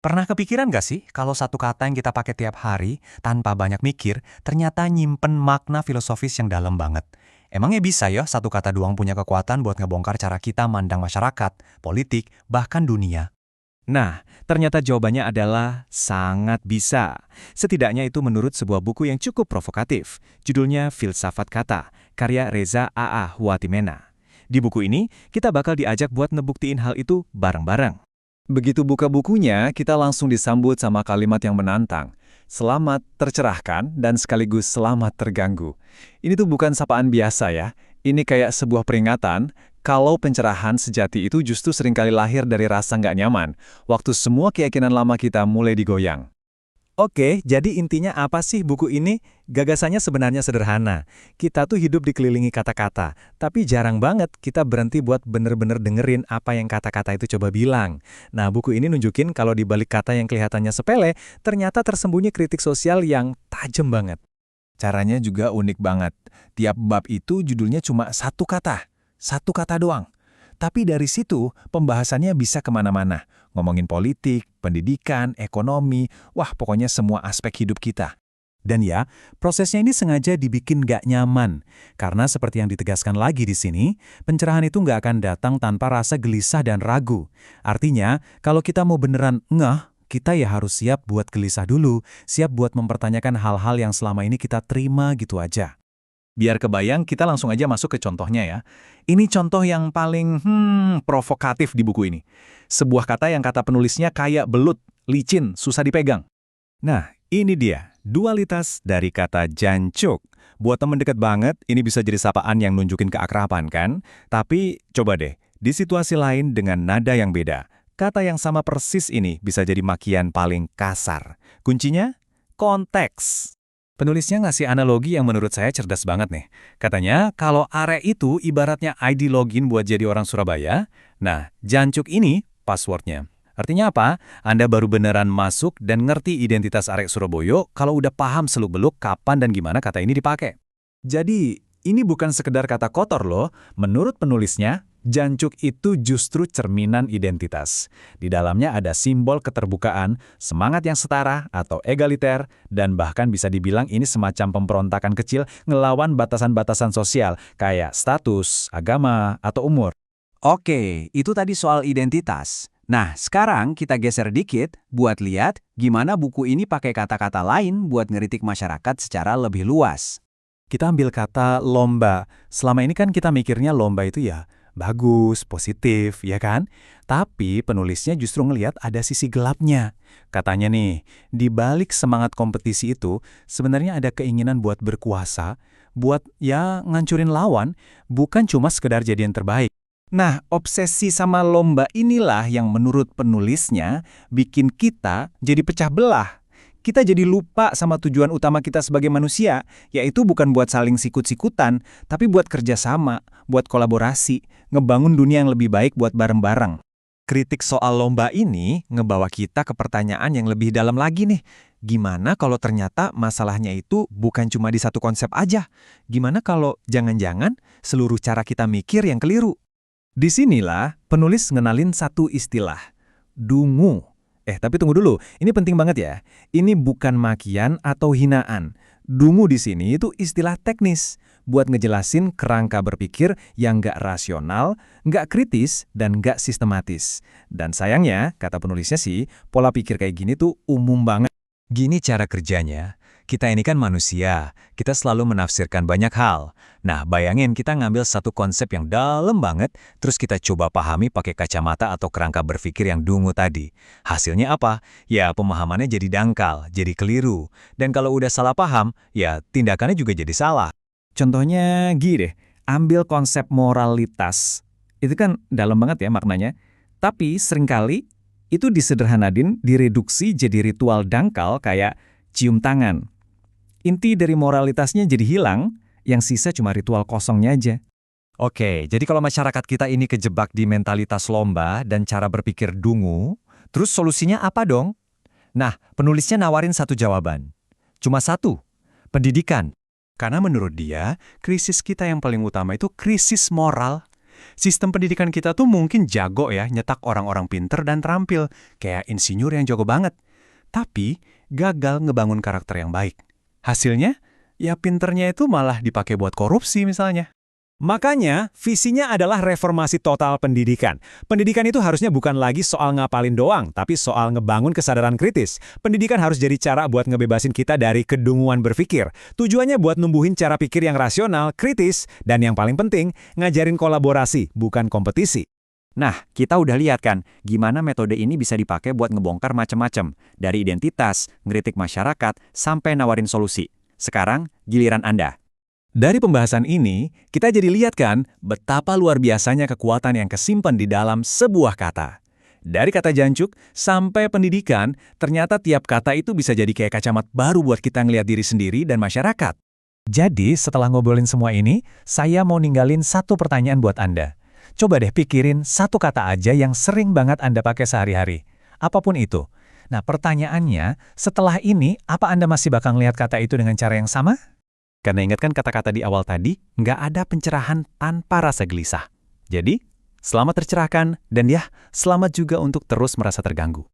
Pernah kepikiran gak sih kalau satu kata yang kita pakai tiap hari tanpa banyak mikir ternyata nyimpen makna filosofis yang dalam banget? Emangnya bisa ya satu kata doang punya kekuatan buat ngebongkar cara kita mandang masyarakat, politik, bahkan dunia? Nah, ternyata jawabannya adalah sangat bisa. Setidaknya itu menurut sebuah buku yang cukup provokatif. Judulnya Filsafat Kata, karya Reza A.A. Huatimena. Di buku ini, kita bakal diajak buat ngebuktiin hal itu bareng-bareng. Begitu buka bukunya, kita langsung disambut sama kalimat yang menantang. Selamat tercerahkan dan sekaligus selamat terganggu. Ini tuh bukan sapaan biasa ya. Ini kayak sebuah peringatan kalau pencerahan sejati itu justru seringkali lahir dari rasa nggak nyaman, waktu semua keyakinan lama kita mulai digoyang. Oke, jadi intinya apa sih buku ini? Gagasannya sebenarnya sederhana. Kita tuh hidup dikelilingi kata-kata, tapi jarang banget kita berhenti buat bener-bener dengerin apa yang kata-kata itu coba bilang. Nah, buku ini nunjukin kalau di balik kata yang kelihatannya sepele, ternyata tersembunyi kritik sosial yang tajam banget. Caranya juga unik banget. Tiap bab itu judulnya cuma satu kata doang. Tapi dari situ, pembahasannya bisa kemana-mana. Ngomongin politik, pendidikan, ekonomi, wah pokoknya semua aspek hidup kita. Dan ya, prosesnya ini sengaja dibikin gak nyaman. Karena seperti yang ditegaskan lagi di sini, pencerahan itu gak akan datang tanpa rasa gelisah dan ragu. Artinya, kalau kita mau beneran ngeh, kita ya harus siap buat gelisah dulu, siap buat mempertanyakan hal-hal yang selama ini kita terima gitu aja. Biar kebayang, kita langsung aja masuk ke contohnya ya. Ini contoh yang paling provokatif di buku ini. Sebuah kata yang kata penulisnya kayak belut, licin, susah dipegang. Nah, ini dia, dualitas dari kata jancuk. Buat temen deket banget, ini bisa jadi sapaan yang nunjukin keakraban kan? Tapi coba deh, di situasi lain dengan nada yang beda. Kata yang sama persis ini bisa jadi makian paling kasar. Kuncinya? Konteks. Penulisnya ngasih analogi yang menurut saya cerdas banget nih. Katanya, kalau are itu ibaratnya ID login buat jadi orang Surabaya, nah, jancuk ini passwordnya. Artinya apa? Anda baru beneran masuk dan ngerti identitas arek Surabaya kalau udah paham seluk-beluk kapan dan gimana kata ini dipakai. Jadi, ini bukan sekedar kata kotor loh. Menurut penulisnya, jancuk itu justru cerminan identitas. Di dalamnya ada simbol keterbukaan, semangat yang setara atau egaliter, dan bahkan bisa dibilang ini semacam pemberontakan kecil ngelawan batasan-batasan sosial, kayak status, agama, atau umur. Oke, itu tadi soal identitas. Nah, sekarang kita geser dikit buat lihat gimana buku ini pakai kata-kata lain buat ngeritik masyarakat secara lebih luas. Kita ambil kata lomba. Selama ini kan kita mikirnya lomba itu ya bagus, positif, ya kan? Tapi penulisnya justru ngelihat ada sisi gelapnya. Katanya nih, di balik semangat kompetisi itu sebenarnya ada keinginan buat berkuasa, buat ya ngancurin lawan, bukan cuma sekedar jadi yang terbaik. Nah, obsesi sama lomba inilah yang menurut penulisnya bikin kita jadi pecah belah. Kita jadi lupa sama tujuan utama kita sebagai manusia, yaitu bukan buat saling sikut-sikutan, tapi buat kerjasama, buat kolaborasi, ngebangun dunia yang lebih baik buat bareng-bareng. Kritik soal lomba ini ngebawa kita ke pertanyaan yang lebih dalam lagi nih. Gimana kalau ternyata masalahnya itu bukan cuma di satu konsep aja? Gimana kalau jangan-jangan seluruh cara kita mikir yang keliru? Disinilah penulis ngenalin satu istilah, dungu. Tapi tunggu dulu, ini penting banget ya. Ini bukan makian atau hinaan. Dungu di sini itu istilah teknis buat ngejelasin kerangka berpikir yang nggak rasional, nggak kritis, dan nggak sistematis. Dan sayangnya, kata penulisnya sih, pola pikir kayak gini tuh umum banget. Gini cara kerjanya, kita ini kan manusia, kita selalu menafsirkan banyak hal. Nah, bayangin kita ngambil satu konsep yang dalam banget, terus kita coba pahami pakai kacamata atau kerangka berpikir yang dungu tadi. Hasilnya apa? Ya, pemahamannya jadi dangkal, jadi keliru. Dan kalau udah salah paham, ya tindakannya juga jadi salah. Contohnya gini deh, ambil konsep moralitas. Itu kan dalam banget ya maknanya. Tapi seringkali itu disederhanain, direduksi jadi ritual dangkal kayak cium tangan. Inti dari moralitasnya jadi hilang, yang sisa cuma ritual kosongnya aja. Oke, jadi kalau masyarakat kita ini kejebak di mentalitas lomba dan cara berpikir dungu, terus solusinya apa dong? Nah, penulisnya nawarin satu jawaban. Cuma satu, pendidikan. Karena menurut dia, krisis kita yang paling utama itu krisis moral. Sistem pendidikan kita tuh mungkin jago ya nyetak orang-orang pinter dan terampil, kayak insinyur yang jago banget. Tapi gagal ngebangun karakter yang baik. Hasilnya, ya pinternya itu malah dipakai buat korupsi misalnya. Makanya, visinya adalah reformasi total pendidikan. Pendidikan itu harusnya bukan lagi soal ngapalin doang, tapi soal ngebangun kesadaran kritis. Pendidikan harus jadi cara buat ngebebasin kita dari kedunguan berpikir. Tujuannya buat numbuhin cara pikir yang rasional, kritis, dan yang paling penting, ngajarin kolaborasi, bukan kompetisi. Nah, kita udah lihat kan, gimana metode ini bisa dipakai buat ngebongkar macam-macam. Dari identitas, ngeritik masyarakat, sampai nawarin solusi. Sekarang, giliran Anda. Dari pembahasan ini, kita jadi lihat kan betapa luar biasanya kekuatan yang kesimpan di dalam sebuah kata. Dari kata jancuk sampai pendidikan, ternyata tiap kata itu bisa jadi kayak kacamata baru buat kita ngelihat diri sendiri dan masyarakat. Jadi, setelah ngobrolin semua ini, saya mau ninggalin satu pertanyaan buat Anda. Coba deh pikirin satu kata aja yang sering banget Anda pakai sehari-hari. Apapun itu. Nah, pertanyaannya, setelah ini, apa Anda masih bakal ngelihat kata itu dengan cara yang sama? Karena ingatkan kata-kata di awal tadi, nggak ada pencerahan tanpa rasa gelisah. Jadi, selamat tercerahkan, dan ya, selamat juga untuk terus merasa terganggu.